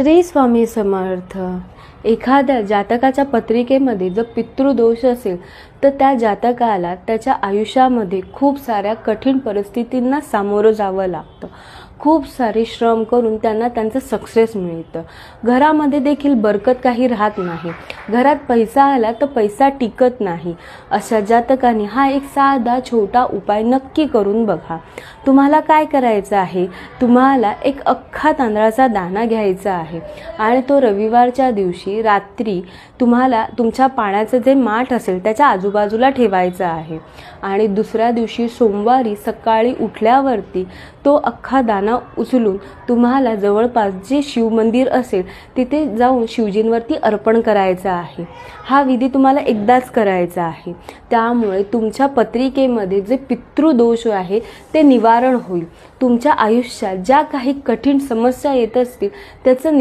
श्री स्वामी समर्थ. एखाद्या जातकाच्या पत्रिकेमध्ये जर पितृदोष असेल तर त्या जातकाला त्याच्या आयुष्यामध्ये खूप साऱ्या कठीण परिस्थितींना सामोरं जावं लागतं. खूप सारे श्रम करून त्यांना त्यांचं सक्सेस मिळतं. घरामध्ये देखील बरकत काही राहत नाही. घरात पैसा आला तर पैसा टिकत नाही. अशा जातकांनी हा एक साधा छोटा उपाय नक्की करून बघा. तुम्हाला काय करायचं आहे, तुम्हाला एक अख्खा तांदळाचा दाणा घ्यायचा आहे आणि तो रविवारच्या दिवशी रात्री तुम्हाला तुमच्या पाण्याचं जे माठ असेल त्याच्या आजूबाजूला ठेवायचं आहे आणि दुसऱ्या दिवशी सोमवारी सकाळी उठल्यावरती तो अख्खा दाणा उचलून तुम्हाला जवळपास जे शिवमंदिर असेल तिथे जाऊन शिवजींवरती अर्पण करायचं आहे. हा विधी तुम्हाला एकदाच करायचा आहे. त्यामुळे तुमच्या पत्रिकेमध्ये जे पितृदोष आहे ते निवारण होईल. तुमच्या आयुष्यात ज्या काही कठीण समस्या येत असतील त्याचं